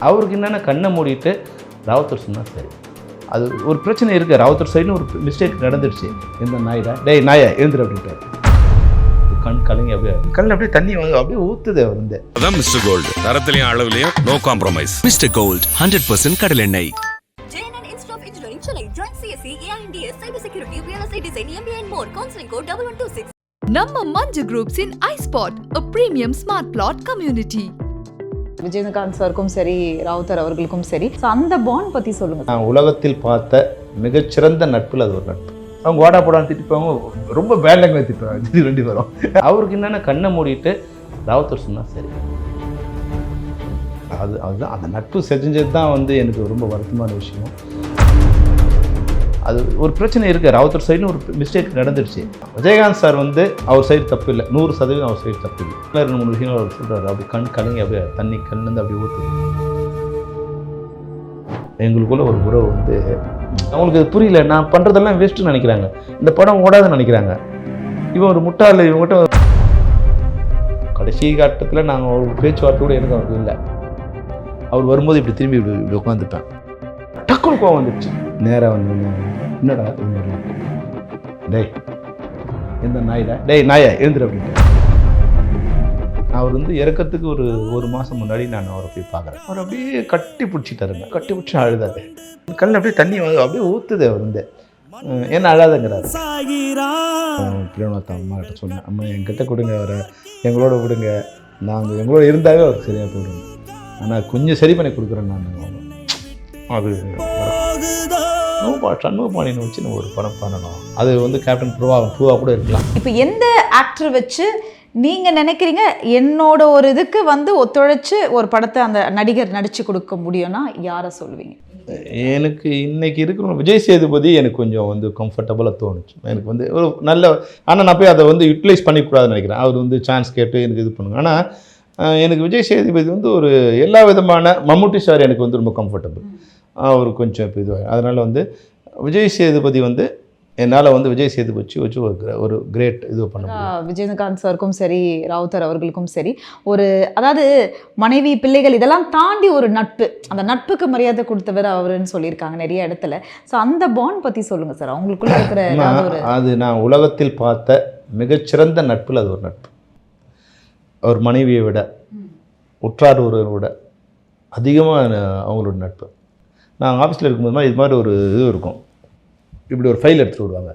அவருக்கு என்னென்னா கண்ணை மூடிட்டு ராவுத்தர் சொன்னால் சரி. அது ஒரு பிரச்சனை இருக்குது, ராவுத்தர் சைடுன்னு ஒரு மிஸ்டேக் நடந்துடுச்சு. இந்த நாயிடா டேய் நாயை எழுந்துரு அப்படின்ட்டார். கண் கலங்கி அப்படியே கண்ணில் அப்படியே தண்ணி அப்படியே ஊற்றுது. அவர் வந்து அதான் மிஸ்டர் கோல்டு, தரத்திலையும் அளவுலையும் நோ காம்ப்ரமைஸ். மிஸ்டர் கோல்ட் 100% கடல் எண்ணெய். JNN Institute of Engineering, Chennai. Join CSE, AINDS, Cyber Security, Real Estate Design, MBA and more. Counseling code 1126. நம்ம Manju groups in iSpot, a premium smart plot community. Vijayakanth சாருக்கும் சரி, ராவுத்தர் அவர்களுக்கும் சரி, so அந்த bond பற்றி சொல்லுங்கள். நான் உலகத்தில் பார்த்த மிகச்சிறந்த நட்பில் அது ஒரு நட்பு. அவங்க வாடா போடான்னு திட்டிப்பாங்க, ரொம்ப பேட் லாங்குவேஜ் திட்டுவாங்க, திடீர் ரெண்டு வரும். அவருக்கு என்னென்னா கண்ணை மூடிட்டு ராவுத்தர் சொன்னால் சரி. அதுதான் அந்த நட்பு செஞ்சது தான் வந்து எனக்கு ரொம்ப வருத்தமான விஷயம். அது ஒரு பிரச்சனை இருக்குது, ராவுத்தர் சைடுன்னு ஒரு மிஸ்டேக் நடந்துடுச்சு. விஜயகாந்த் சார் வந்து அவர் சைடு தப்பு இல்லை, 100% அவர் சைடு தப்பு இல்லை. 2-3 விஷயங்கள் அவர் சொல்கிறார். அப்படி கண் கலங்கி அப்படியே தண்ணி கண்ணுந்து அப்படி ஊற்றுது. எங்களுக்குள்ள ஒரு உறவு வந்து அவங்களுக்கு அது புரியல. நான் பண்ணுறதெல்லாம் வேஸ்ட்டுன்னு நினைக்கிறாங்க, இந்த படம் ஓடாதுன்னு நினைக்கிறாங்க. இவன் ஒரு முட்டாள். இவங்ககிட்ட கடைசி காட்டத்தில் நாங்கள் ஒரு பேச்சுவார்த்தை கூட எனக்கு அவருக்கு இல்லை. அவர் வரும்போது இப்படி திரும்பி இப்படி உட்காந்துப்பேன். டக்குனு கோவம் வந்துடுச்சு. நேராக வந்து என்னடா டேய் எந்த நாயிடா டேய் நாயை எழுந்துரு அப்படின்ட்டு. அவர் வந்து இறக்கத்துக்கு ஒரு மாதம் முன்னாடி நான் அவரை போய் பார்க்குறேன். அவர் அப்படியே கட்டி பிடிச்சிட்டாருங்க, கட்டி பிடிச்சி அழுதாரு. கண்ணில் அப்படியே தண்ணி அப்படியே ஊற்றுது. அவர் வந்து என்ன அழாதங்கிறாரு. பிரியநாத்த அம்மா கிட்ட சொன்னேன், அம்மா என்கிட்ட கொடுங்க, அவரை எங்களோட விடுங்க, நாங்கள் எங்களோட இருந்தாவே அவருக்கு சரியாக போயிடுங்க, ஆனால் கொஞ்சம் சரி பண்ணி கொடுக்குறேன் நான். அது சண்முகபாணியை வச்சு நம்ம ஒரு படம் பண்ணணும். அது வந்து கேப்டன் ப்ரூவா கூட இருக்கலாம். இப்போ எந்த ஆக்டர் வச்சு நீங்கள் நினைக்கிறீங்க என்னோட ஒரு இதுக்கு வந்து ஒத்துழைச்சு ஒரு படத்தை அந்த நடிகர் நடித்து கொடுக்க முடியும்னா யாரை சொல்லுவீங்க? எனக்கு இன்றைக்கி இருக்கிற விஜய் சேதுபதி எனக்கு கொஞ்சம் வந்து கம்ஃபர்டபுளாக தோணுச்சு. எனக்கு வந்து ஒரு நல்ல, ஆனால் நான் போய் அதை வந்து யூட்டிலைஸ் பண்ணிக்கூடாதுன்னு நினைக்கிறேன். அவர் வந்து சான்ஸ் கேட்டு எனக்கு இது பண்ணுங்க. ஆனால் எனக்கு விஜய் சேதுபதி வந்து ஒரு எல்லா விதமான, மம்முட்டி சார் எனக்கு வந்து ரொம்ப கம்ஃபர்டபுள். அவர் கொஞ்சம் இப்போ இது, அதனால் வந்து விஜய் சேதுபதி வந்து என்னால் வந்து விஜய் சேதுபதி வச்சு ஒரு கிரேட் இது பண்ண முடியும். விஜயகாந்த் சாருக்கும் சரி, ராவுத்தர் அவர்களுக்கும் சரி, ஒரு அதாவது மனைவி பிள்ளைகள் இதெல்லாம் தாண்டி ஒரு நட்பு, அந்த நட்புக்கு மரியாதை கொடுத்தவர் அவருன்னு சொல்லியிருக்காங்க நிறைய இடத்துல. ஸோ அந்த பாண்ட் பற்றி சொல்லுங்கள் சார், அவங்களுக்குள்ள இருக்கிற அது நான் உலகத்தில் பார்த்த மிகச்சிறந்த நட்பில் அது ஒரு நட்பு. அவர் மனைவியை விட, உற்றார் ஒருவரை விட அதிகமாக அவங்களோட நட்பு. நாங்கள் ஆஃபீஸில் இருக்கும்போது இது மாதிரி ஒரு இது இருக்கும், இப்படி ஒரு ஃபைல் எடுத்துகிட்டு வருவாங்க,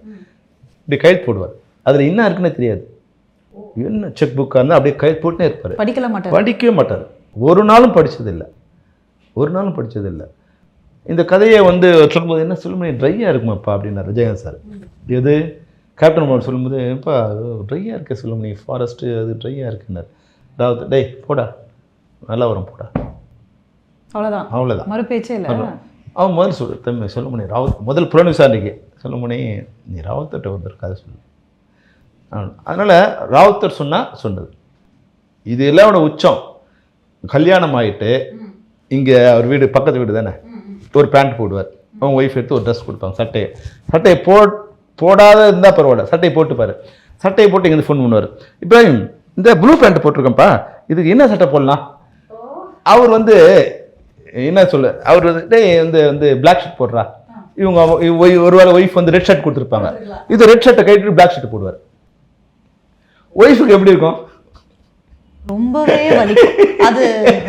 இப்படி கையெழுத்து போடுவார். அதில் என்ன இருக்குன்னே தெரியாது, என்ன செக் புக்காக இருந்தால் அப்படியே கையெழுத்து போட்டுனே இருப்பார். படிக்கவே மாட்டார். ஒரு நாளும் படித்ததில்லை. இந்த கதையை வந்து சொல்லும்போது என்ன சொல்லும்போது ட்ரையாக இருக்குமாப்பா அப்படின்னார் விஜயகாந்த் சார். எது கேப்டன் மோகன் சொல்லும்போது, எப்பா ட்ரையாக இருக்க சொல்லுங்க, நீ ஃபாரஸ்ட்டு அது ட்ரையாக இருக்குன்னார். அதாவது டேய் போடா, நல்லா வரும் போடா, அவ்வளோதான் மறுபேச்சே இல்லை. அவன் முதல்ல தம்பி சொல்லுமணி முதல் புலன் விசாரணைக்கு சொல்லுமணி, நீ ராவுத்தர்கிட்ட வந்திருக்க கதை சொல்லு. அதனால் ராவுத்தர் சொன்னது இது எல்லாரோட உச்சம். கல்யாணம் ஆகிட்டு இங்கே அவர் வீடு பக்கத்து வீடு தானே, ஒரு பேண்ட் போடுவார், அவங்க ஒய்ஃப் எடுத்து ஒரு ட்ரெஸ் கொடுப்பாங்க, சட்டையை போடாத இருந்தால் பரவாயில்ல, சட்டையை போட்டுப்பார். சட்டையை போட்டு இங்கே ஃபோன் பண்ணுவார், இப்போ இந்த ப்ளூ பேண்ட் போட்டிருக்கேன்ப்பா, இதுக்கு என்ன சட்டை போடலாம். அவர் வந்து என்ன சொல்ல, அவர் வந்து பிளாக் ஷர்ட் போடுறா, இவங்க ஒரு வேளை ஒய்ஃப் வந்து ரெட் ஷர்ட் கொடுத்துருப்பாங்க, இது ரெட் ஷர்ட்டை கைட்டு பிளாக் ஷர்ட் போடுவார். ஒய்ஃபுக்கு எப்படி இருக்கும்? ரொம்பவே அது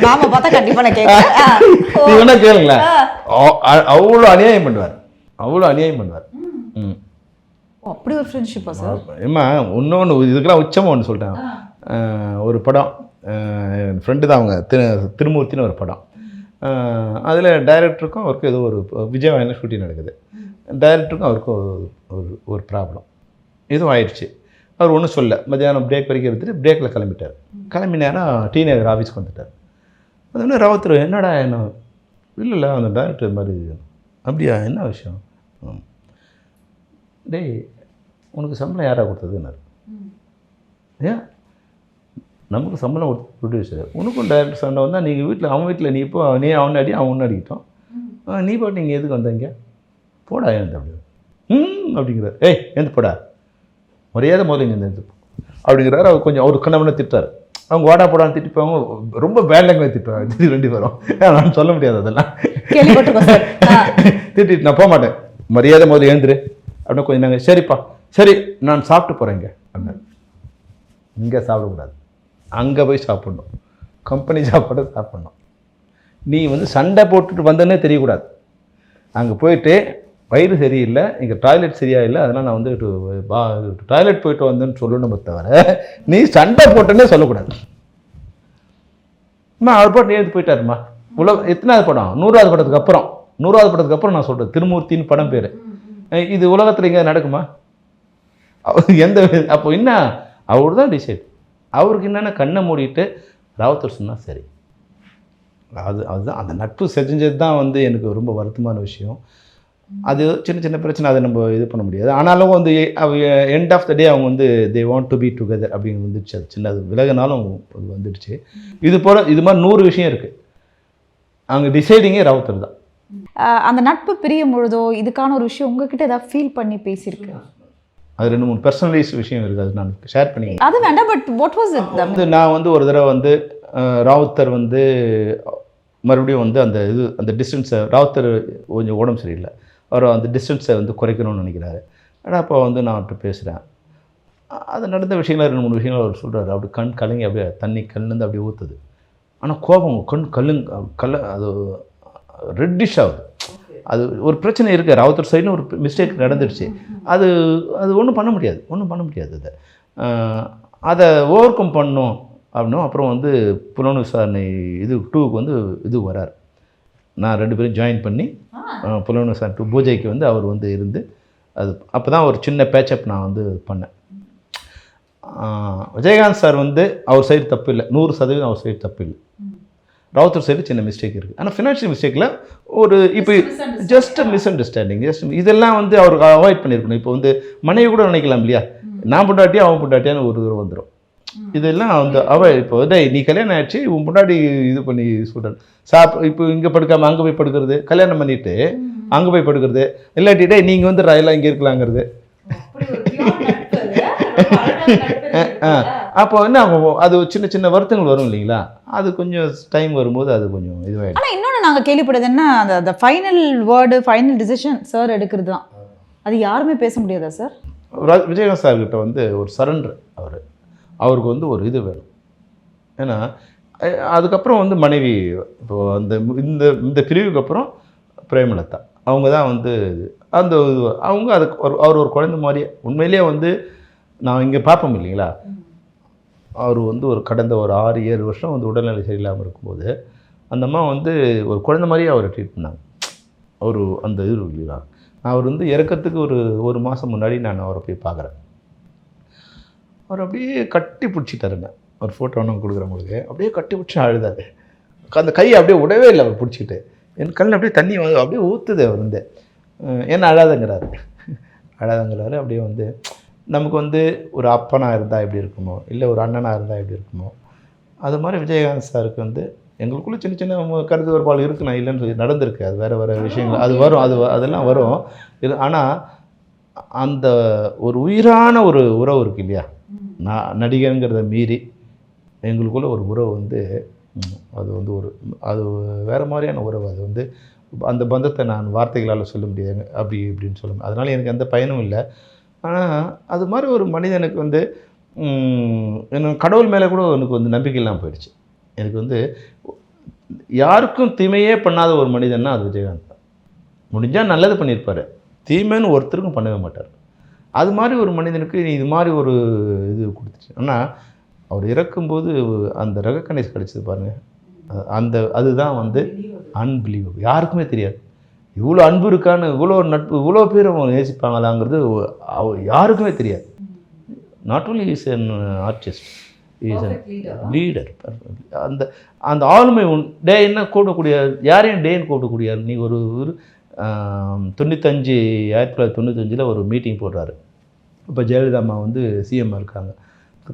நாம பார்த்தா கண்டிப்பா நான் கேட்கிறேன். நீ வேணா கேளுங்களேன், அவ்வளோ அநியாயம் பண்ணுவார். அப்படி ஒரு ஃப்ரெண்ட்ஷிப்பா சார்? ஏம்மா இன்னொன்று இதுக்கெல்லாம் உச்சமாக ஒன்று சொல்லிட்டேன். ஒரு படம், என் ஃப்ரெண்டு தான், அவங்க திருமூர்த்தின்னு ஒரு படம். அதில் டைரக்டருக்கும் அவருக்கும் ஏதோ ஒரு விஜயவாயில் ஷூட்டிங் நடக்குது. டைரக்டருக்கும் அவருக்கும் ஒரு ப்ராப்ளம் எதுவும் ஆயிடுச்சு. அவர் ஒன்றும் சொல்ல, மத்தியானம் பிரேக் வரைக்கும் எடுத்துகிட்டு பிரேக்கில் கிளம்பி நேரம் டி நகர் ஆஃபீஸ்க்கு வந்துட்டார். அது ராவுத்தர் என்னடா என்ன இல்லை அந்த டைரக்டர் இது மாதிரி, அப்படியா என்ன விஷயம், டேய் உனக்கு சம்பளம் யாராக கொடுத்ததுன்னாரு. ஏன் நமக்கு சம்பளம் கொடுத்து ப்ரொடியூசர், உனக்கும் டைரக்டர் சண்டை வந்தால் நீங்கள் வீட்டில் அவன் வீட்டில் நீ இப்போ நீ அவனை அடி அவன் ஒன்று அடிக்கிட்டோம், நீ பாட்டு நீங்கள் எதுக்கு வந்தீங்க, போடா எழுந்து அப்படி அப்படிங்கிறார். ஏய் எழுந்து போடா, மரியாதை முதல்ல இங்கே எழுந்து அப்படிங்கிறாரு. அவர் கொஞ்சம் அவர் கண்ணவனை திட்டார். அவங்க வாடா போடான்னு திட்டிப்பாங்க, ரொம்ப பேட் லாங்குவேஜ் திட்டுவாங்க, திட்டி 2 பேரும். நான் சொல்ல முடியாது அதெல்லாம். கேள்விப்பட்டிருக்கோம் சார். திட்டிட்டு நான் போக மாட்டேன், மரியாதை முதல்ல எழுந்துரு அப்படின்னு கொஞ்சம் நாங்கள் சரிப்பா சரி நான் சாப்பிட்டு போகிறேங்க அப்படின்னு. இங்கே சாப்பிடக்கூடாது, அங்கே போய் சாப்பிட்ணும், கம்பெனி சாப்பாடு சாப்பிட்ணும். நீ வந்து சண்டை போட்டுட்டு வந்தேன்னே தெரியக்கூடாது. அங்கே போயிட்டு வயிறு சரியில்லை, இங்கே டாய்லெட் சரியா இல்லை, அதனால் நான் வந்து டாய்லெட் போயிட்டு வந்தேன்னு சொல்லணும் தவிர நீ சண்டை போட்டேன்னே சொல்லக்கூடாது. அவர் பாட்டு எழுந்து போயிட்டாருமா. எத்தனாவது படம்? 100வது படத்துக்கு அப்புறம். 100வது படத்துக்கு அப்புறம் நான் சொல்கிறேன், திருமூர்த்தின்னு படம் பேர். இது உலகத்தில் எங்கே நடக்குமா? எந்த அப்போ என்ன அவர் தான் டிசைட். அவருக்கு என்னென்ன கண்ணை மூடிட்டு ராவுத்தர் சொன்னால் சரி. அதுதான் அந்த நட்பு செஞ்சது தான் வந்து எனக்கு ரொம்ப வருத்தமான விஷயம். அது சின்ன சின்ன பிரச்சனை, அதை நம்ம இது பண்ண முடியாது. ஆனாலும் வந்து எண்ட் ஆஃப் த டே அவங்க வந்து they want to be together அப்படின்னு வந்துடுச்சு. அது சின்ன அது விலகினாலும் அது வந்துடுச்சு. இது போல் இது மாதிரி 100 விஷயம் இருக்குது. அங்கே டிசைடிங்கே ராவுத்தர் தான். அந்த நட்பு பிரியும் பொழுதோ இதுக்கான ஒரு விஷயம் உங்ககிட்ட ஏதாவது ஃபீல் பண்ணி பேசியிருக்கு? அது 2-3 பர்சனலைஸ் விஷயம் இருக்குது, அது நான் ஷேர் பண்ணி. அது வேண்டாம், பட் வாட் வாஸ் இட்? வந்து நான் வந்து ஒரு தடவை வந்து ராவுத்தர் வந்து மறுபடியும் வந்து அந்த டிஸ்டன்ஸை, ராவுத்தர் கொஞ்சம் உடம்பு சரியில்லை, அவர் அந்த டிஸ்டன்ஸை வந்து குறைக்கணும்னு நினைக்கிறாரு. ஆனால் அப்போ வந்து நான் அவர்கிட்ட பேசுகிறேன். அது நடந்த விஷயங்கள் 2-3 விஷயங்கள் அவர் சொல்கிறாரு. அப்படி கண் கலங்கி அப்படியே தண்ணி கண்ணுலேருந்து அப்படியே ஊற்றுது. ஆனால் கோபம் கண் அது ரெட்டிஷ் ஆகுது. அது ஒரு பிரச்சனை இருக்குது, ராவுத்தர் சைடுன்னு ஒரு மிஸ்டேக் நடந்துடுச்சு. அது ஒன்றும் பண்ண முடியாது. அதை ஓவர் கம் பண்ணணும் அப்படின்னும். அப்புறம் வந்து புலன் விசாரணை 2க்கு வந்து இது வரார். நான் 2 பேரும் ஜாயின் பண்ணி புலன் விசாரணை 2 பூஜைக்கு வந்து அவர் வந்து இருந்து அது அப்போ தான் ஒரு சின்ன பேச்சப் நான் வந்து பண்ணேன். விஜயகாந்த் சார் வந்து அவர் சைடு தப்பு இல்லை, 100% அவர் சைடு தப்பு இல்லை. ராவுத்தர் சைடு சின்ன மிஸ்டேக் இருக்குது. ஆனால் ஃபினான்ஷியல் மிஸ்டேக்கில் ஒரு இப்போ ஜஸ்ட் மிஸ் அண்டர்ஸ்டாண்டிங், இதெல்லாம் வந்து அவருக்கு அவாய்ட் பண்ணியிருக்கணும். இப்போ வந்து மனைவி கூட நினைக்கலாம் இல்லையா, நான் பொண்டாட்டியா அவன் பொண்டாட்டியான்னு ஒரு தூரம் வந்துடும். இதெல்லாம் வந்து இப்போ நீ கல்யாணம் ஆயிடுச்சு, உன் பொண்டாட்டி இது பண்ணி சொல்கிறேன் இப்போ இங்கே படுக்காமல் அங்கே போய் படுக்கிறது, கல்யாணம் பண்ணிவிட்டு அங்கே போய் படுக்கிறது, இல்லாட்டிட்டே நீங்கள் வந்து ராயெல்லாம் இங்கே இருக்கலாங்கிறது. அப்போ என்ன அது சின்ன சின்ன வருத்தங்கள் வரும் இல்லைங்களா, அது கொஞ்சம் டைம் வரும்போது அது கொஞ்சம் இதுவாகிடும். ஆனால் இன்னொன்று நாங்கள் கேள்விப்பட்டது என்ன, அந்த final word final decision sir எடுக்கிறது தான், அது யாருமே பேச முடியாதா சார்? விஜயகாந்த் சார்கிட்ட வந்து ஒரு சரண்டர், அவருக்கு வந்து ஒரு இது வேணும். ஏன்னா அதுக்கப்புறம் வந்து மனைவி இப்போ இந்த பிரிவுக்கு அப்புறம் பிரேமலதா அவங்க தான் வந்து அந்த அவங்க அதுக்கு அவர் ஒரு குழந்தை மாதிரியே உண்மையிலேயே வந்து நான் இங்கே பார்ப்போம் இல்லைங்களா. அவர் வந்து கடந்த ஒரு 6-7 வருஷம் வந்து உடல்நிலை சரியில்லாமல் இருக்கும்போது அந்த அம்மா வந்து ஒரு குழந்தை மாதிரியே அவரை ட்ரீட் பண்ணாங்க. அந்த இது இல்லைங்களா, அவர் வந்து இறக்கத்துக்கு ஒரு மாதம் முன்னாடி நான் அவரை போய் பார்க்குறேன். அவர் அப்படியே கட்டி பிடிச்சிட்டாருங்க. ஒரு ஃபோட்டோ ஒன்று கொடுக்குறவங்களுக்கு அப்படியே கட்டி பிடிச்சி அழுதாரு. அந்த கையை அப்படியே விடவே இல்லை அவர் பிடிச்சிக்கிட்டு. என் கண்ணில் அப்படியே தண்ணி அப்படியே ஊற்றுது. அவர் வந்து என்ன அழாதங்கிறாரு. அப்படியே வந்து நமக்கு வந்து ஒரு அப்பனாக இருந்தால் எப்படி இருக்குமோ, இல்லை ஒரு அண்ணனாக இருந்தால் எப்படி இருக்குமோ, அது மாதிரி விஜயகாந்த் சாருக்கு வந்து எங்களுக்குள்ளே சின்ன சின்ன கருத்து வேறுபாடு இருக்குது, நான் இல்லைன்னு சொல்லி நடந்திருக்கு. அது வேறு விஷயங்கள் அது வரும், அதெல்லாம் வரும். ஆனால் அந்த ஒரு உயிரான ஒரு உறவு இருக்குது இல்லையா, நடிகங்கிறத மீறி எங்களுக்குள்ள ஒரு உறவு வந்து அது வந்து அது வேறு மாதிரியான உறவு. அது வந்து அந்த பந்தத்தை நான் வார்த்தைகளால் சொல்ல முடியாது, அப்படி இப்படின்னு சொல்ல முடியாது. அதனால் எனக்கு எந்த பயனும் இல்லை. ஆனால் அது மாதிரி ஒரு மனிதனுக்கு வந்து எனக்கு கடவுள் மேலே கூட எனக்கு வந்து நம்பிக்கை இல்லாமல் போயிடுச்சு. எனக்கு வந்து யாருக்கும் தீமையே பண்ணாத ஒரு மனிதன்னா அது விஜயகாந்த் தான். முடிஞ்சால் நல்லது பண்ணியிருப்பார், தீமைன்னு ஒருத்தருக்கும் பண்ணவே மாட்டார். அது மாதிரி ஒரு மனிதனுக்கு இது மாதிரி ஒரு இது கொடுத்துச்சு. ஆனால் அவர் இறக்கும்போது அந்த ரெகக்னைஸ் கிடச்சிது பாருங்கள், அதுதான் வந்து அன்பிலீவபிள். யாருக்குமே தெரியாது இவ்வளோ அன்பு இருக்கான்னு, இவ்வளோ நட்பு, இவ்வளோ பேர் அவங்க நேசிப்பாங்களாங்கிறது யாருக்குமே தெரியாது. Not only is an artist, is an leader. அந்த ஆளுமை என்ன கூடக்கூடிய, யாரையும் டேன்னு கூடக்கூடிய. நீ ஒரு 1995 ஒரு மீட்டிங் போடுறாரு. இப்போ ஜெயலலிதா அம்மா வந்து சிஎம்மாக இருக்காங்க,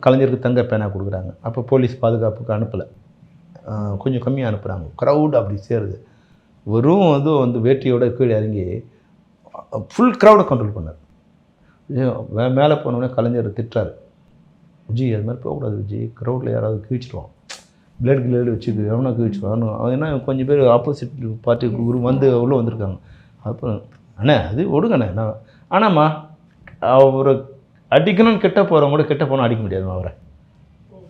கலைஞருக்கு தங்க பேனா கொடுக்குறாங்க. அப்போ போலீஸ் பாதுகாப்புக்கு அனுப்பலை, கொஞ்சம் கம்மியாக அனுப்புகிறாங்க. க்ரௌட் அப்படி சேருது. வெறும் வந்து வேட்டியோட கீழே இறங்கி ஃபுல் க்ரௌடை கண்ட்ரோல் பண்ணார். மேலே போனோடனே கலைஞர் திட்டுறாரு, விஜய் அது மாதிரி போகக்கூடாது விஜய், க்ரௌடில் யாராவது கிழிச்சிடுவான், பிளேடு வச்சு எவனா கிழிச்சிடுவான். ஏன்னா கொஞ்சம் பேர் ஆப்போசிட் பார்ட்டி குரு வந்து உள்ளே வந்திருக்காங்க. அப்புறம் அண்ணே அது விடுங்கண்ணே நான் ஆனாம்மா அவரை அடிக்கணும்னு கெட்ட போகிறவங்க கூட கெட்ட போனால் அடிக்க முடியாதுமா,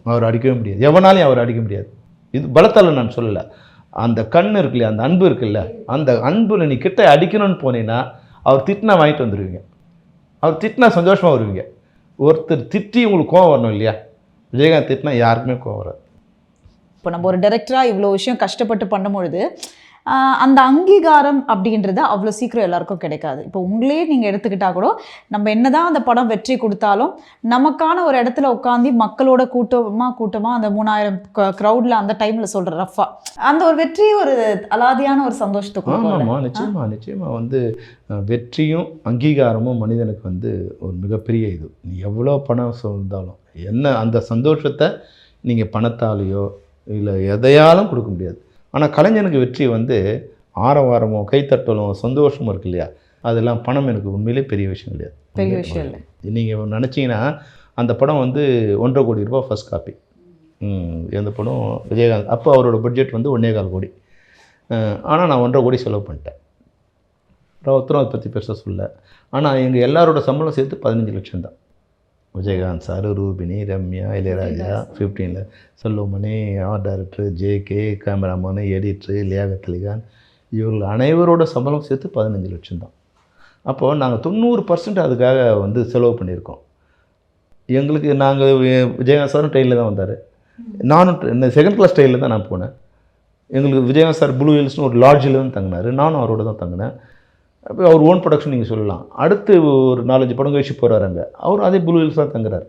அவரை அடிக்கவே முடியாது, எவனாலையும் அவரை அடிக்க முடியாது. இது பலத்தால் நான் சொல்லலை, அந்த கண் இருக்கு இல்லையா, அந்த அன்பு இருக்குல்ல, அந்த அன்பில் நீ கிட்ட அடிக்கணும்னு போனீங்கன்னா அவர் திட்டினா வாங்கிட்டு வந்துடுவீங்க, அவர் திட்டினா சந்தோஷமாக வருவீங்க. ஒருத்தர் திட்டி உங்களுக்கு கோவம் வரணும் இல்லையா, விஜயகாந்த் திட்டினா யாருக்குமே கோவம் வராது. இப்போ நம்ம ஒரு டைரக்டராக இவ்வளோ விஷயம் கஷ்டப்பட்டு பண்ணும்பொழுது அந்த அங்கீகாரம் அப்படின்றது அவ்வளோ சீக்கிரம் எல்லாருக்கும் கிடைக்காது. இப்போ உங்களே நீங்கள் எடுத்துக்கிட்டால் கூட நம்ம என்னதான் அந்த படம் வெற்றி கொடுத்தாலும் நமக்கான ஒரு இடத்துல உட்காந்து மக்களோட கூட்டமாக அந்த 3000 க்ரௌடில் அந்த டைமில் சொல்கிற ரஃபா அந்த ஒரு வெற்றி ஒரு அலாதியான ஒரு சந்தோஷத்துக்கு. ஆமாம், நிச்சயமாக வந்து வெற்றியும் அங்கீகாரமும் மனிதனுக்கு வந்து ஒரு மிகப்பெரிய இது. நீ எவ்வளோ பணம் இருந்தாலும் என்ன அந்த சந்தோஷத்தை நீங்கள் பணத்தாலேயோ இல்லை எதையாலும் கொடுக்க முடியாது. ஆனால் கலைஞனுக்கு வெற்றி வந்து ஆரவாரமோ கைத்தட்டலும் சந்தோஷமும் இருக்கு இல்லையா, அதெல்லாம் பணம் எனக்கு உண்மையிலே பெரிய விஷயம் கிடையாது. பெரிய விஷயம் இல்லை. நீங்கள் நினச்சிங்கன்னா அந்த படம் வந்து 1.5 கோடி ரூபா ஃபர்ஸ்ட் காப்பி. எந்த படம் விஜயகாந்த் அப்போ அவரோட பட்ஜெட் வந்து 1.25 கோடி. ஆனால் நான் 1.5 கோடி செலவு பண்ணிட்டேன். ஒருத்தரும் அதை பற்றி பெருசாக சொல்ல. ஆனால் எங்கள் எல்லாரோட சம்பளம் சேர்த்து 15 லட்சம் தான். Vijayakanth sir, Rupini, Ramya, Ilaiyaraaja, 15 Selvamani, art director, JK, cameraman, editor, Liaquat Ali Khan, இவர்கள் அனைவரோட சம்பளம் சேர்த்து 15 லட்சம் தான். அப்போது நாங்கள் 90% அதுக்காக வந்து செலவு பண்ணியிருக்கோம். எங்களுக்கு நாங்கள் விஜயகாந்த் சாரும் ட்ரெயினில் தான் வந்தார், நானும் செகண்ட் கிளாஸ் ட்ரெயினில் தான் நான் போனேன். எங்களுக்கு விஜயகாந்த் சார் ப்ளூ ஹில்ஸ்னு ஒரு லாட்ஜில் தான் தங்கினார், நானும் அவரோட தான் தங்கினேன். அப்போ அவர் ஓன் ப்ரொடக்ஷன் நீங்கள் சொல்லலாம். அடுத்து ஒரு 4-5 படம் கழிச்சு போகிறாரு அங்கே, அவர் அதே ப்ளூ ஹில்ஸ் தான் தங்குறாரு.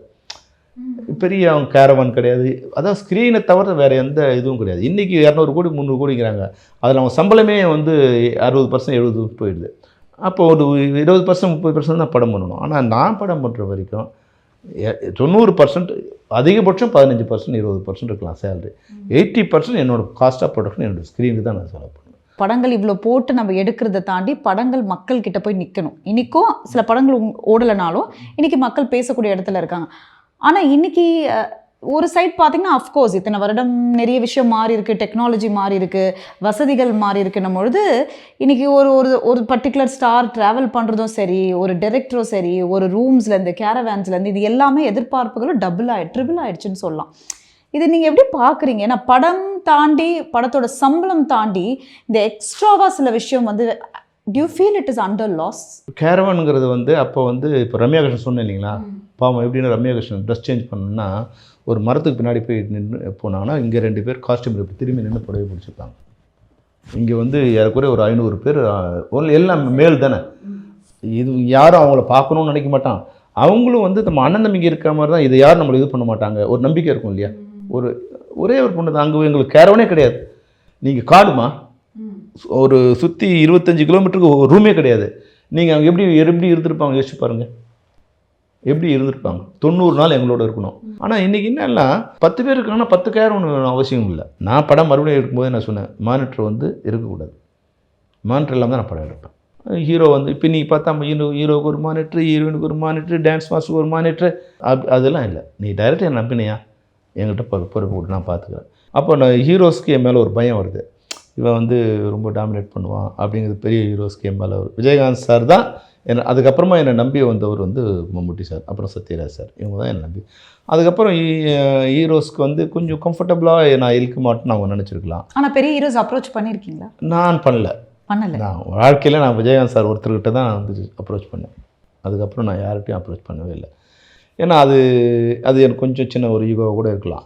பெரிய அவங்க கேரவான் கிடையாது, அதான் ஸ்க்ரீனை தவிர வேறு எந்த இதுவும் கிடையாது. இன்றைக்கி 200 கோடி 300 கோடிங்கிறாங்க, அதில் அவங்க சம்பளமே வந்து 60% 70% போயிடுது. அப்போ ஒரு 20% 30% தான் படம் பண்ணணும். ஆனால் நான் படம் பண்ணுற வரைக்கும் 90% அதிகபட்சம் 15% 20% இருக்கலாம் சேலரி. 80% என்னோடய காஸ்ட் ஆஃப் ப்ரொடக்ஷன் என்னோடய ஸ்க்ரீனுக்கு தான் நான் செலவு பண்ணுவேன். படங்கள் இவ்வளோ போட்டு நம்ம எடுக்கிறத தாண்டி படங்கள் மக்கள் கிட்ட போய் நிற்கணும். இன்றைக்கும் சில படங்கள் ஓடலைனாலும் இன்றைக்கி மக்கள் பேசக்கூடிய இடத்துல இருக்காங்க. ஆனால் இன்றைக்கி ஒரு சைட் பார்த்திங்கன்னா அஃப்கோர்ஸ் இத்தனை வருடம் நிறைய விஷயம் மாறி இருக்குது, டெக்னாலஜி மாறி இருக்குது, வசதிகள் மாறி இருக்குன்னும் பொழுது இன்றைக்கி ஒரு பர்டிகுலர் ஸ்டார் ட்ராவல் பண்ணுறதும் சரி, ஒரு டைரக்டரும் சரி, ஒரு ரூம்ஸ்லேருந்து கேரவேன்ஸ்லேருந்து இது எல்லாமே எதிர்பார்ப்புகளும் ட்ரிபிள் ஆயிடுச்சுன்னு சொல்லலாம். இது நீங்கள் எப்படி பார்க்குறீங்க? ஏன்னா படம் தாண்டி படத்தோட சம்பளம் தாண்டி இந்த எக்ஸ்ட்ராவாக சில விஷயம் வந்து do you feel it is under loss? கேரவானுங்கிறது வந்து அப்போ வந்து இப்போ ரம்யா கிருஷ்ணன் சொன்னேன் இல்லைங்களா, பாவம் எப்படின்னா ரம்யா கிருஷ்ணன் ட்ரெஸ் சேஞ்ச் பண்ணணும்னா ஒரு மரத்துக்கு பின்னாடி போய் நின்று போனாங்கன்னா இங்கே 2 பேர் காஸ்டியூம் இப்போ திரும்பி நின்று புடவை பிடிச்சிருக்காங்க. இங்கே வந்து ஏறக்குறைய ஒரு 500 பேர் எல்லாம் மேல் தானே, இது யாரும் அவங்கள பார்க்கணும்னு நினைக்க மாட்டான். அவங்களும் வந்து நம்ம அண்ணன் தம்பிங்க இருக்கிற மாதிரி தான், இதை யாரும் நம்மளை இது பண்ண மாட்டாங்க, ஒரு நம்பிக்கை இருக்கும் இல்லையா. ஒரே ஒரு பொண்ணு தான் அங்கே, எங்களுக்கு கேரவனே கிடையாது. நீங்கள் காடுமா ஒரு சுற்றி 25 கிலோமீட்டருக்கு ஒரு ரூமே கிடையாது. நீங்கள் அங்கே எப்படி இருந்திருப்பாங்க யோசிச்சு பாருங்கள், எப்படி இருந்திருப்பாங்க. 90 நாள் எங்களோட இருக்கணும். ஆனால் இன்றைக்கி என்னெல்லாம் 10 பேர் இருக்காங்கன்னா 10 கேரவன் அவசியம் இல்லை. நான் படம் மறுபடியும் எடுக்கும்போது நான் சொன்னேன், மானிட்டர் வந்து இருக்கக்கூடாது, மானிட்டர் இல்லாமல் தான் நான் படம் எடுப்பேன். ஹீரோ வந்து இப்போ நீங்கள் பார்த்தா ஹீரோவுக்கு ஒரு மானிட்ரு, ஹீரோயினுக்கு ஒரு மானிட்ரு, டான்ஸ் மாஸ்டருக்கு ஒரு மானிட்ரு, அதெல்லாம் இல்லை. நீ டைரக்டர் என்ன நம்பினியா, என்கிட்ட பொறுப்பு விட்டு நான் பார்த்துக்கிறேன். அப்போ நான் ஹீரோஸ்க்கு என் மேலே ஒரு பயம் வருது, இவன் வந்து ரொம்ப டாமினேட் பண்ணுவான் அப்படிங்கிறது பெரிய ஹீரோஸ்க்கு என் மேலே வரும். விஜயகாந்த் சார் தான் என்னை, அதுக்கப்புறமா என்னை நம்பி வந்தவர் வந்து மம்முட்டி சார், அப்புறம் சத்யராஜ் சார், இவங்க தான் என்னை நம்பி. அதுக்கப்புறம் ஹீரோஸ்க்கு வந்து கொஞ்சம் கம்ஃபர்டபுளாக நான் இருக்க மாட்டேன்னு அவங்க நினச்சிருக்கலாம். ஆனால் பெரிய ஹீரோஸ் அப்ரோச் பண்ணியிருக்கீங்களா? நான் பண்ணல. நான் வாழ்க்கையில் நான் விஜயகாந்த் சார் ஒருத்தர்கிட்ட தான் நான் வந்து அப்ரோச் பண்ணேன். அதுக்கப்புறம் நான் யார்கிட்டையும் அப்ரோச் பண்ணவே இல்லை. ஏன்னா அது எனக்கு கொஞ்சம் சின்ன ஒரு ஈகோவாக கூட இருக்கலாம்.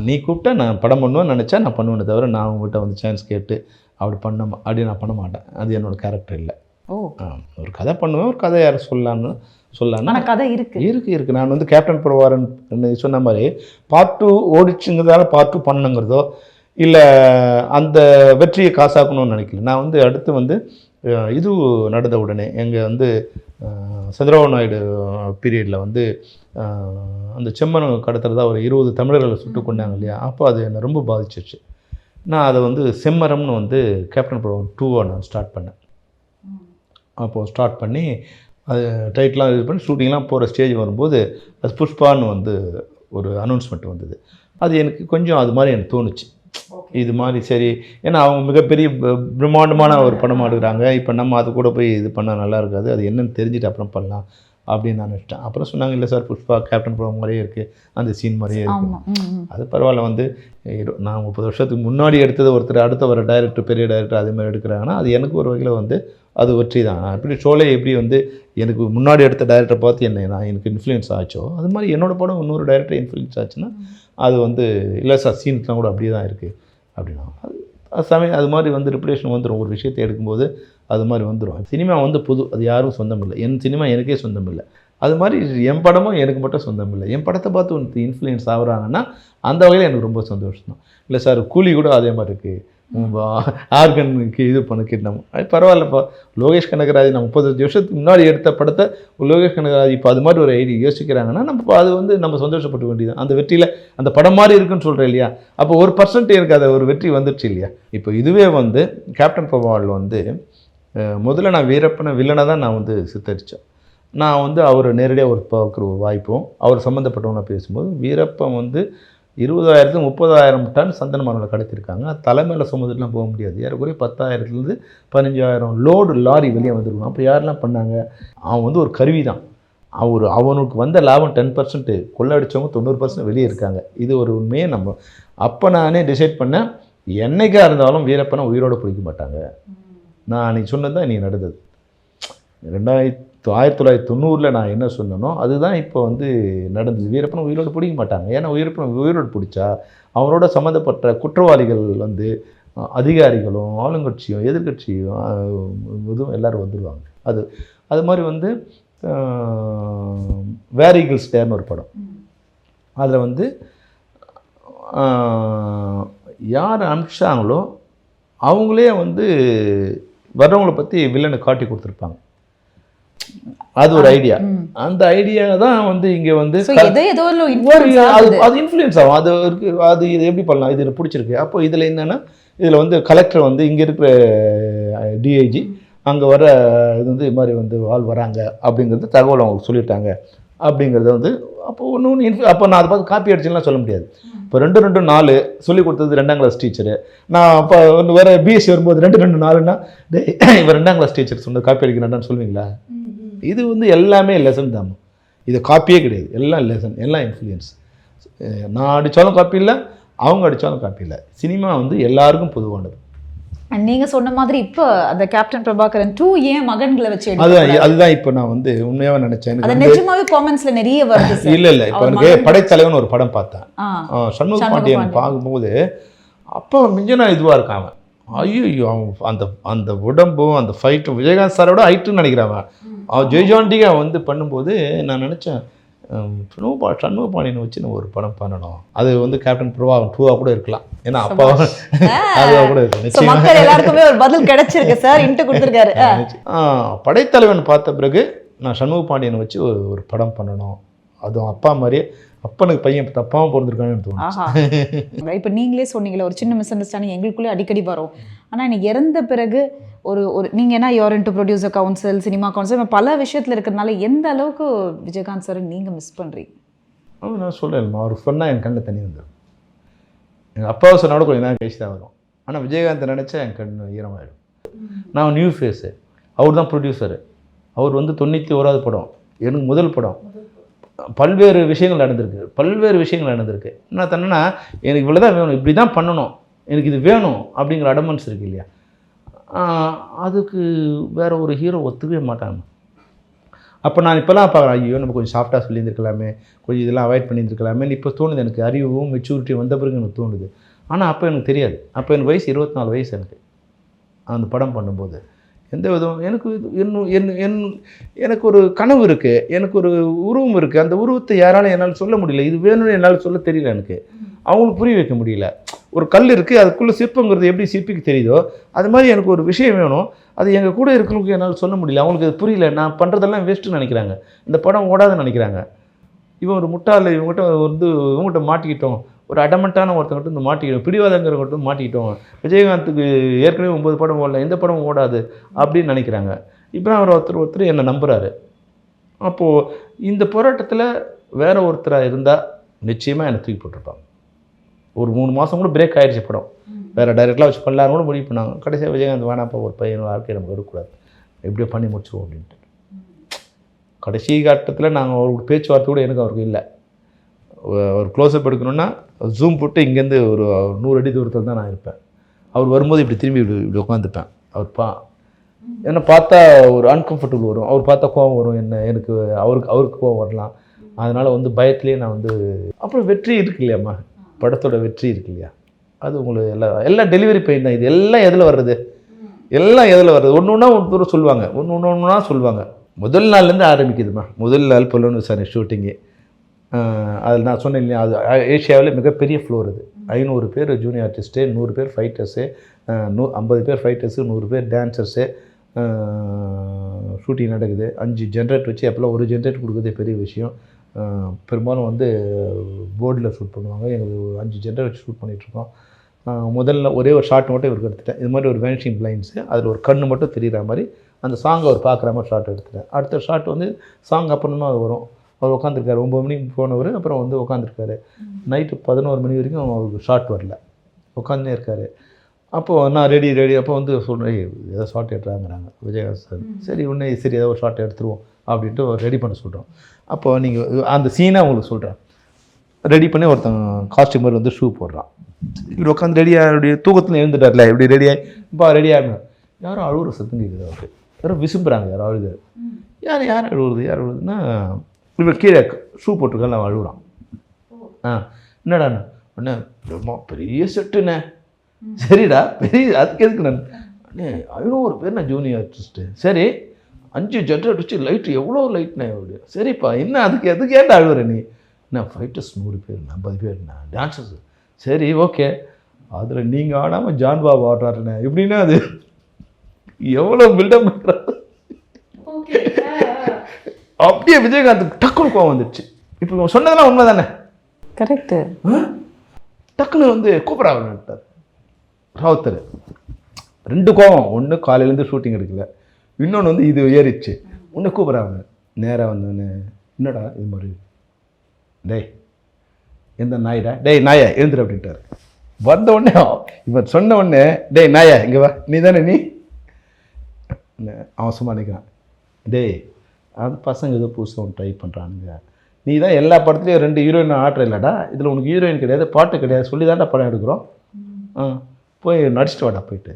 நீ கூப்பிட்டா நான் படம் பண்ணுவேன்னு நினச்சா நான் பண்ணுவேனே தவிர நான் உங்கள்கிட்ட வந்து சான்ஸ் கேட்டு அப்படி நான் பண்ண மாட்டேன். அது என்னோடய கேரக்டர் இல்லை. ஒரு கதை பண்ணுவேன், ஒரு கதை யாரும் சொல்லலான்னு கதை இருக்குது. நான் வந்து கேப்டன் பிரபாகரன் சொன்ன மாதிரி பார்ட் 2 ஓடிச்சுங்கிறதால பார்ட் 2 பண்ணணுங்கிறதோ இல்லை அந்த வெற்றியை காசாக்கணும்னு நினைக்கல. நான் வந்து அடுத்து வந்து இது நடந்த உடனே எங்கள் வந்து சந்திரபாபு நாயுடு பீரியடில் வந்து அந்த செம்மன் கடத்துறதா ஒரு 20 தமிழர்களை சுட்டு கொண்டாங்க இல்லையா, அப்போ அது என்னை ரொம்ப பாதிச்சிருச்சு. நான் அதை வந்து செம்மரம்னு வந்து கேப்டன் பிரபாகரன் 2 நான் ஸ்டார்ட் பண்ணேன். அப்போது ஸ்டார்ட் பண்ணி அது டைட்லாம் இது பண்ணி ஷூட்டிங்லாம் போகிற ஸ்டேஜ் வரும்போது அது புஷ்பான்னு வந்து ஒரு அனௌன்ஸ்மெண்ட் வந்தது. அது எனக்கு கொஞ்சம் அது மாதிரி எனக்கு தோணுச்சு. இது மாதிரி சரி, ஏன்னா அவங்க மிகப்பெரிய பிரம்மாண்டமான ஒரு படம் எடுக்கிறாங்க. இப்போ நம்ம அது கூட போய் இது பண்ணால் நல்லா இருக்காது, அது என்னன்னு தெரிஞ்சுட்டு அப்புறம் பண்ணலாம் அப்படின்னு நான் நினச்சிட்டேன். அப்புறம் சொன்னாங்க, இல்லை சார் புஷ்பா கேப்டன் படம் மாதிரியே இருக்குது, அந்த சீன் மாதிரியே இருக்குது. அது பரவாயில்ல. வந்து நான் 30 வருஷத்துக்கு முன்னாடி எடுத்தது ஒருத்தர் அடுத்த வர டைரக்டர், பெரிய டைரக்டர் அதே மாதிரி எடுக்கிறாங்கன்னா அது எனக்கு ஒரு வகையில் வந்து அது வெற்றி தான். நான் எப்படி ஷோலே எப்படி வந்து எனக்கு முன்னாடி எடுத்த டைரக்டரை பார்த்து எனக்கு இன்ஃப்ளூயன்ஸ் ஆச்சோ, அது மாதிரி என்னோடய படம் இன்னொரு டைரக்டர் இன்ஃப்ளூயன்ஸ் ஆச்சுன்னா அது வந்து இல்லை சார் சீன்ஸ்லாம் கூட அப்படியே தான் இருக்குது அப்படின்னா அது சமயம் அது மாதிரி வந்து ரிப்ரேஷன் வந்துடும். ஒரு விஷயத்தை எடுக்கும்போது அது மாதிரி வந்துடும். சினிமா வந்து புது, அது யாரும் சொந்தம் இல்லை. என் சினிமா எனக்கே சொந்தம் இல்லை. அது மாதிரி என் படமும் எனக்கு மட்டும் சொந்தம் இல்லை. என் படத்தை பார்த்து ஒன்று இன்ஃப்ளூயன்ஸ் ஆகுறாங்கன்னா அந்த வகையில் எனக்கு ரொம்ப சந்தோஷம் தான். இல்லை சார் கூலி கூட அதே மாதிரி இருக்குது, ஆர்கனுக்கு இது பண்ண கிட்டணும். அது பரவாயில்லப்பா. லோகேஷ் கனகராஜ் நம்ம 35 வருஷத்துக்கு முன்னாடி எடுத்த படத்தை லோகேஷ் கனகராஜ் இப்போ அது மாதிரி ஒரு ஐடியா யோசிக்கிறாங்கன்னா நம்ம அது வந்து நம்ம சந்தோஷப்பட வேண்டியது. அந்த வெற்றியில் அந்த படம் மாதிரி இருக்குன்னு சொல்கிறேன் இல்லையா, அப்போ 1% எனக்கு அதை ஒரு வெற்றி வந்துடுச்சு இல்லையா. இப்போ இதுவே வந்து கேப்டன் பிரபாகரில் வந்து முதல்ல நான் வீரப்பனை வில்லனை தான் நான் வந்து சித்தரித்தேன். நான் வந்து அவர் நேரடியாக ஒரு பார்க்குற ஒரு வாய்ப்பும் அவர் சம்மந்தப்பட்டவங்க பேசும்போது வீரப்பன் வந்து 20,000 30,000 டன் சந்தன மரங்களை கடத்திருக்காங்க. தலைமையில் சுமந்துட்டுலாம் போக முடியாது. ஏறக்குறைய 10,000 15,000 லோடு லாரி வெளியே வந்துருக்கும். அப்போ யாரெல்லாம் பண்ணாங்க? அவன் வந்து ஒரு கருவி தான். அவனுக்கு வந்த லாபம் 10%, கொள்ளடிச்சவங்க 90% வெளியே இருக்காங்க. இது ஒரு உண்மையை நம்ம அப்போ நானே டிசைட் பண்ணேன். என்னைக்காக இருந்தாலும் வீரப்பனை உயிரோடு பிடிக்க மாட்டாங்க. நான் அன்றைக்கி சொன்னது தான் இன்றைக்கி நடந்தது. 1990 நான் என்ன சொன்னனோ அதுதான் இப்போ வந்து நடந்தது. வீரப்பனை உயிரோடு பிடிக்க மாட்டாங்க. ஏன்னா உயிரோடு பிடிச்சா அவரோட சம்மந்தப்பட்ட குற்றவாளிகள் வந்து அதிகாரிகளும் ஆளுங்கட்சியும் எதிர்கட்சியும் இதுவும் எல்லோரும் வந்துடுவாங்க. அது மாதிரி வந்து வேர் ஈகிள்ஸ் டேர்னு ஒரு படம், அதில் வந்து யார் அனுப்பிச்சாங்களோ அவங்களே வந்து வர்றவங்களை பற்றி வில்லனை காட்டி கொடுத்துருப்பாங்க. அது ஒரு ஐடியா. அந்த ஐடியா தான் வந்து இங்கே வந்து அது இன்ஃப்ளூயன்ஸ் ஆகும். அது இது எப்படி பண்ணலாம், இது எனக்கு பிடிச்சிருக்கு. அப்போ இதில் என்னென்னா இதில் வந்து கலெக்டர் வந்து இங்கே இருக்கிற டிஐஜி அங்கே வர இது வந்து இது மாதிரி வந்து ஆள் வராங்க அப்படிங்கிறது தகவல் அவங்களுக்கு சொல்லிட்டாங்க அப்படிங்கிறத வந்து அப்போ அப்போ நான் அதை பார்த்து காப்பி அடிச்சுலாம் சொல்ல முடியாது. இப்போ 2-2-4 சொல்லிக் கொடுத்தது 2ஆம் கிளாஸ் டீச்சரு. நான் அப்போ ஒன்று வேறு பிஎஸ்சி வரும்போது 2-2-4ன்னா இவர் 2ஆம் கிளாஸ் டீச்சர் சொன்னது காப்பி அடிக்கிறான்னு சொல்லுவீங்களா? இது வந்து எல்லாமே லெசன் தான். இது காப்பியே கிடையாது, எல்லாம் லெசன், எல்லாம் இன்ஃப்ளூயன்ஸ். நான் அடித்தாலும் காப்பி இல்லை, அவங்க அடித்தாலும் காப்பி இல்லை. சினிமா வந்து எல்லாருக்கும் பொதுவானது. நீங்க சொன்ன மாதிரி இப்போ அந்த கேப்டன் பிரபாகரன் 2 ஏன் மகன்களை வச்சு அதுதான் இப்போ நான் வந்து உண்மையாக நினைச்சேன். அது நிஜமாவே காமெண்ட்ஸ்ல நிறைய வருது. இல்லை இப்போ எனக்கு படைத்தலைவன் ஒரு படம் பார்த்தேன். சண்முக பாண்டியன் பார்க்கும்போது அப்போ மிஞ்சனா இதுவாக இருக்கான். ஐயோ அவன் அந்த உடம்பும் அந்த ஃபைட்டும் விஜயகாந்த் சாரோட ஹைட்டுன்னு நினைக்கிறான். அவன் ஜெய்ஜாண்டிகா வந்து பண்ணும்போது நான் நினச்சேன் சண்முக பாண்டியனை வச்சு நம்ம ஒரு படம் பண்ணணும். அது வந்து கேப்டன் பிரபாகரன் 2 கூட இருக்கலாம். ஏன்னா அப்பா அதுவாக கூட இருக்கு. எல்லாருக்குமே ஒரு பதில் கிடைச்சிருக்கு சார், இன்ட்டு கொடுத்துருக்காரு. படைத்தலைவன் பார்த்த பிறகு நான் சண்முக பாண்டியனை வச்சு ஒரு படம் பண்ணணும். அதுவும் அப்பா மாதிரியே அப்பனுக்கு பையன் தப்பாமல் பிறந்திருக்கான்னு தோணும். இப்போ நீங்களே சொன்னீங்களே ஒரு சின்ன மிஸ் அண்டர்ஸ்டாண்டிங் எங்களுக்குள்ளே அடிக்கடி வரும். ஆனால் எனக்கு இறந்த பிறகு ஒரு நீங்கள் என்ன you are into producer council, cinema council, பல விஷயத்தில் இருக்கிறதுனால எந்த அளவுக்கு விஜயகாந்த் சார் நீங்கள் மிஸ் பண்ணுறீங்க? நான் சொல்லேன், அவர் சொன்னால் என் கண்ணு தண்ணி வந்துடும். எங்கள் அப்பாவை சொன்னோட கொஞ்சம் நேரம் கழிச்சு தான் வரும். ஆனால் விஜயகாந்த் நினச்சா என் கண்ணு ஈரமாகிடும். நான் நியூ ஃபேஸு, அவர் தான் ப்ரொடியூசரு. அவர் வந்து 91வது படம், எனக்கு முதல் படம். பல்வேறு விஷயங்கள் நடந்திருக்கு. என்ன தன்னா எனக்கு இவ்வளோ தான் வேணும், இப்படி தான் பண்ணணும், எனக்கு இது வேணும் அப்படிங்கிற அடமன்ஸ் இருக்குது இல்லையா. அதுக்கு வேறு ஒரு ஹீரோ ஒத்துக்கவே மாட்டாங்க. அப்போ நான் இப்போலாம் பார்க்குறேன், ஐயோ நம்ம கொஞ்சம் சாஃப்டாக சொல்லியிருந்துருக்கலாமே, கொஞ்சம் இதெல்லாம் அவாய்ட் பண்ணியிருந்துருக்கலாமே இப்போ தோணுது. எனக்கு அறிவும் மெச்சூரிட்டி வந்த பிறகு எனக்கு தோணுது. ஆனால் அப்போ எனக்கு தெரியாது. அப்போ எனக்கு வயசு 24 வயசு. எனக்கு அந்த படம் பண்ணும்போது எந்த விதம் எனக்கு ஒரு கனவு இருக்குது, எனக்கு ஒரு உருவம் இருக்குது. அந்த உருவத்தை யாராலும் என்னால் சொல்ல முடியல, இது வேணும்னு என்னால் சொல்ல தெரியல. எனக்கு அவங்களுக்கு புரிய வைக்க முடியல. ஒரு கல் இருக்குது, அதுக்குள்ளே சிற்பங்கிறது எப்படி சிற்பிக்கு தெரியுதோ அது மாதிரி எனக்கு ஒரு விஷயம் வேணும். அது எங்கள் கூட இருக்கிறவங்களுக்கு என்னால் சொல்ல முடியல. அவங்களுக்கு அது புரியல. நான் பண்ணுறதெல்லாம் வேஸ்ட்டுன்னு நினைக்கிறாங்க, இந்த படம் ஓடாதுன்னு நினைக்கிறாங்க. இவன் ஒரு முட்டாள், இவங்ககிட்ட மாட்டிக்கிட்டோம், ஒரு அடமெண்ட்டான ஒருத்தங்கிட்ட வந்து மாட்டிக்கிட்டோம், பிடிவாதங்கிறவங்ககிட்ட வந்து மாட்டிக்கிட்டோம். விஜயகாந்துக்கு ஏற்கனவே 9 படம் ஓடல, எந்த படமும் ஓடாது அப்படின்னு நினைக்கிறாங்க. இப்போ அவர் ஒருத்தர் என்னை நம்புகிறாரு. அப்போது இந்த போராட்டத்தில் வேற ஒருத்தராக இருந்தால் நிச்சயமாக என்னை தூக்கி போட்டிருப்பாங்க. ஒரு 3 மாதம் கூட பிரேக் ஆகிடுச்சு படம். வேறு டைரெக்டாக வச்சு பண்ணலான்னு கூட முடிவு பண்ணாங்க. கடைசியாக விஜயகாந்த் வேணாப்பா, ஒரு பையன் வாழ்க்கையை நமக்கு எடுக்கக்கூடாது, எப்படியோ பண்ணி முடிச்சுவோம் அப்படின்ட்டு. கடைசி கட்டத்தில் நாங்கள் அவருக்கு பேச்சுவார்த்தை கூட எனக்கு அவருக்கு இல்லை. ஒரு க்ளோஸ்அப் எடுக்கணுன்னா ஜூம் போட்டு இங்கேருந்து ஒரு 100 அடி தூரத்தில் தான் நான் இருப்பேன். அவர் வரும்போது இப்படி திரும்பி இப்படி உட்காந்துப்பேன். அவர் என்னை பார்த்தா ஒரு அன்கம்ஃபர்டபுள் வரும், அவர் பார்த்தா கோவம் வரும், எனக்கு அவருக்கு கோவம் வரலாம். அதனால் வந்து பயத்துலேயே நான் வந்து அப்புறம் வெற்றி இருக்கு இல்லையாம்மா, படத்தோட வெற்றி இருக்கு இல்லையா, அது உங்களுக்கு எல்லாம் டெலிவரி பெயின் தான். இது எல்லாம் எதில் வர்றது, ஒன்று ஒன்றா தூரம் சொல்லுவாங்க, ஒன்றா சொல்லுவாங்க. முதல் நாள்லேருந்து ஆரம்பிக்குதுமா. முதல் நாள் புலன் விசாரணை ஷூட்டிங்கு. அதில் நான் சொன்னேன் இல்லையா, அது ஏஷியாவில் மிகப்பெரிய ஃப்ளோர். அது 500 பேர் ஜூனியர் ஆர்டிஸ்ட்டு, 100 பேர் ஃபைட்டர்ஸு, 50 பேர் ஃபைட்டர்ஸு, 100 பேர் டான்சர்ஸு. ஷூட்டிங் நடக்குது. 5 ஜென்ரேட் வச்சு எப்போல்லாம் ஒரு ஜென்ரேட் கொடுக்குறதே பெரிய விஷயம். பெரும்பாலும் வந்து போர்டில் ஷூட் பண்ணுவாங்க. எங்களுக்கு 5 ஜென்ரேட் வச்சு ஷூட் பண்ணிகிட்ருக்கோம். முதல்ல ஒரே ஒரு ஷாட் மட்டும் இவருக்கு எடுத்துட்டேன். இது மாதிரி ஒரு வேனிஷிங் பிளைன்ஸு, அதில் ஒரு கண்ணு மட்டும் தெரிகிற மாதிரி அந்த சாங்கை அவர் பார்க்குற மாதிரி ஷாட் எடுத்துட்டேன். அடுத்த ஷாட் வந்து சாங் அப்புறம் தான் அது வரும். அவர் உட்காந்துருக்காரு, 9 மணிக்கு போனவர், அப்புறம் வந்து உட்காந்துருக்காரு. நைட்டு 11 மணி வரைக்கும் அவருக்கு ஷாட் வரல, உட்காந்துனே இருக்கார். அப்போது நான் ரெடி அப்போ வந்து சொல்கிறேன், ஏதோ ஷார்ட் எடுறாங்கிறாங்க விஜயகாந்த் சார். சரி ஏதோ ஒரு ஷார்ட் எடுத்துருவோம் அப்படின்ட்டு ரெடி பண்ண சொல்கிறோம். அப்போது நீங்கள் அந்த சீனை உங்களுக்கு சொல்கிறேன். ரெடி பண்ணி ஒருத்தன் காஸ்டியூமர் வந்து ஷூ போடுறான். இப்படி உட்காந்து ரெடியாக அப்படி தூக்கத்தில் எழுந்துட்டார்ல, இப்படி ரெடியாகி இப்போ ரெடியாகணும். யாரும் அழுகுற சத்தம் கேட்குது, அவருக்கு யாரோ விசும்புறாங்க, யாரோ அழுகுது. யார் அழுகுதுன்னா இப்போ கீழே ஷூ போட்டிருக்கான், அவன் அழுகுறான். என்னடாண்ணா அண்ணே, ரொம்ப பெரிய செட்டுண்ணே. சரிடா, பெரிய அதுக்கு எதுக்கு நான் அண்ணே 500 பேர் நான் ஜூனியர் ஆர்டிஸ்ட்டு. சரி 5 ஜென்ரேட் வச்சு லைட்டு எவ்வளோ லைட்ண்ணே அப்படியே. சரிப்பா, என்ன அதுக்கு ஏன்டா அழுகுற நீ? நான் ஃபைட்டர்ஸ் 100 பேர், 50 பேர்ண்ணா, டான்ஸர்ஸ். சரி ஓகே, அதில் நீங்கள் ஆடாமல் ஜான் பாபு ஆடுறாருண்ணே. எப்படின்னா அது எவ்வளோ பில்டப் பண்ணுறாரு. அப்படியே விஜயகாந்த் டக்குனு கோவம் வந்துடுச்சு. இப்போ சொன்னதெல்லாம் உண்மை தானே? கரெக்டு. டக்குன்னு வந்து கூப்பிடாட்டார் ராவுத்தர். 2 கோவம். ஒன்று காலையிலேருந்து ஷூட்டிங் எடுக்கல, இன்னொன்று வந்து இது ஏறிச்சு. ஒன்று கூப்பிட்றாங்க. நேராக வந்தோடனே என்னடா இது மாதிரி, டேய் எந்த நாயிடா, டேய் நாயா எழுந்துரு அப்படின்ட்டார். வந்த உடனே இவர் சொன்ன உடனே, டேய் நாயா இங்கே வா, நீ தானே நீ. அவன் சும்மா நிற்கிறான். டேய் அது பசங்க ஏதோ புதுசாக ஒன்று ட்ரை பண்ணுறானுங்க, நீ தான் எல்லா படத்துலையும் 2 ஹீரோயின் ஆடுற இல்லைடா, இதில் உனக்கு ஹீரோயின் கிடையாது, பாட்டு கிடையாது, சொல்லி தான்டா படம் எடுக்கிறோம், போய் நடிச்சிட்டு வாடா போயிட்டு.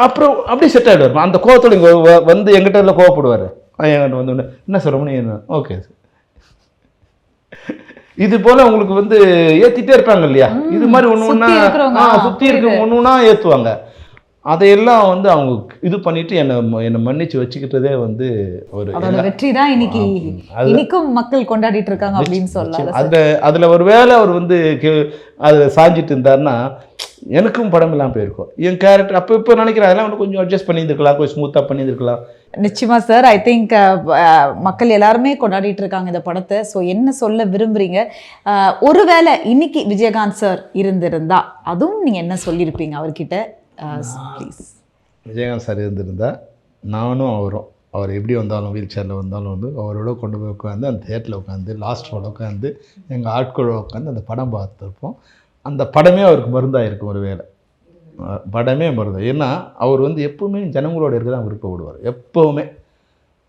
அப்புறம் அப்படியே செட் ஆகிடுவார். அந்த கோவத்தோடு இங்கே வந்து எங்கிட்ட இல்லை கோவப்படுவார். என்கிட்ட வந்து என்ன சார் ரொம்ப என்ன ஓகே சார். இது போல் உங்களுக்கு வந்து ஏற்றிட்டே இருப்பாங்க இல்லையா, இது மாதிரி ஒன்று ஒன்றா சுற்றி இருக்க ஒன்று ஒன்றா ஏற்றுவாங்க. அதையெல்லாம் வந்து அவங்க இது பண்ணிட்டு என்னை மன்னிச்சு வச்சுக்கிட்டதே வந்து ஒரு வெற்றி தான். இன்னைக்கும் மக்கள் கொண்டாடிட்டு இருக்காங்க அப்படின்னு சொல்லலாம். அதில் ஒரு வேளை அவர் வந்து அதில் சாஞ்சிட்டு இருந்தாருன்னா எனக்கும் படம் எல்லாம் போயிருக்கும். என் கேரக்டர் அப்போ இப்போ நினைக்கிறேன் அதெல்லாம் வந்து கொஞ்சம் அட்ஜஸ்ட் பண்ணியிருந்துருக்கலாம், கொஞ்சம் ஸ்மூத்தாக பண்ணியிருந்துருக்கலாம். நிச்சயமா சார். ஐ திங்க் மக்கள் எல்லாருமே கொண்டாடிட்டு இருக்காங்க இந்த படத்தை. ஸோ என்ன சொல்ல விரும்புறீங்க? ஒருவேளை இன்னைக்கு விஜயகாந்த் சார் இருந்திருந்தா அதுவும் நீங்கள் என்ன சொல்லியிருப்பீங்க அவர்கிட்ட? ப்ளீஸ். விஜயகாந்த் சார் இருந்திருந்தால் நானும் அவர் எப்படி வந்தாலும் வீல் சேரில் வந்தாலும் வந்து அவரோட கொண்டு போய் உட்காந்து அந்த தியேட்டரில் உட்காந்து லாஸ்ட் ரோட உட்காந்து எங்கள் ஆட்களோட உட்காந்து அந்த படம் பார்த்துருப்போம். அந்த படமே அவருக்கு மருந்தாக இருக்கும். ஒரு வேளை படமே மருந்து. ஏன்னா அவர் வந்து எப்போவுமே ஜனங்களோட இருக்க தான் விருப்பப்படுவார். எப்போவுமே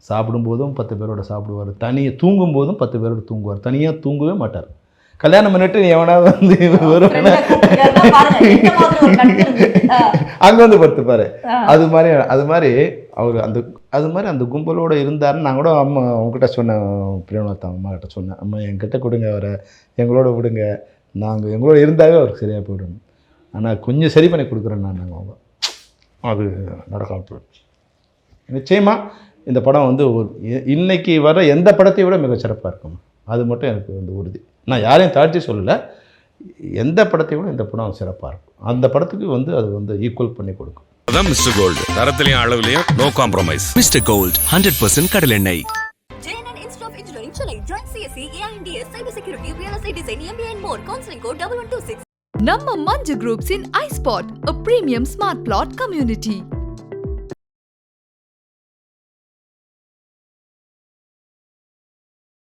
சாப்பிடும்போதும் 10 பேரோட சாப்பிடுவார், தனியாக தூங்கும்போதும் 10 பேரோட தூங்குவார், தனியாக தூங்கவே மாட்டார். கல்யாணம் பண்ணிட்டு எவனாவது வந்து அங்கே வந்து படுத்துப்பாரு. அது மாதிரி அவர் அந்த கும்பலோடு இருந்தாருன்னு நான் கூட அம்மா அவங்ககிட்ட சொன்னேன், பிரியநாத் அம்மா கிட்ட சொன்னேன், அம்மா என்கிட்ட கொடுங்க, அவரை எங்களோட விடுங்க, நாங்கள் எங்களோட இருந்தாவே அவருக்கு சரியாக போயிடணும், ஆனால் கொஞ்சம் சரி பண்ணி கொடுக்குறேன் நான். நாங்கள் அவங்க அது நடக்காம நிச்சயமாக இந்த படம் வந்து இன்னைக்கு வர எந்த படத்தையும் விட மிக சிறப்பாக இருக்கும். அது மட்டும் எனக்கு வந்து உறுதி. நான் யாரையும் தாழ்த்தி சொல்லலை, எந்த படத்தை விட இந்த படம் சிறப்பாக இருக்கும். அந்த படத்துக்கு வந்து அது வந்து ஈக்குவல் பண்ணி கொடுக்கும். அதான் மிஸ்டர் கோல்டு, தரத்திலையும் அளவுலையும் நோ காம்ப்ரமைஸ். மிஸ்டர் கோல்ட் 100% கடலெண்ணெய். JNN Institute of Engineering Chennai. Join CSE, AINDS, Cybersecurity, Real Estate Design, MBA and more. Counseling code 1126. நம்ம Manju groups in iSpot, a premium smart plot community.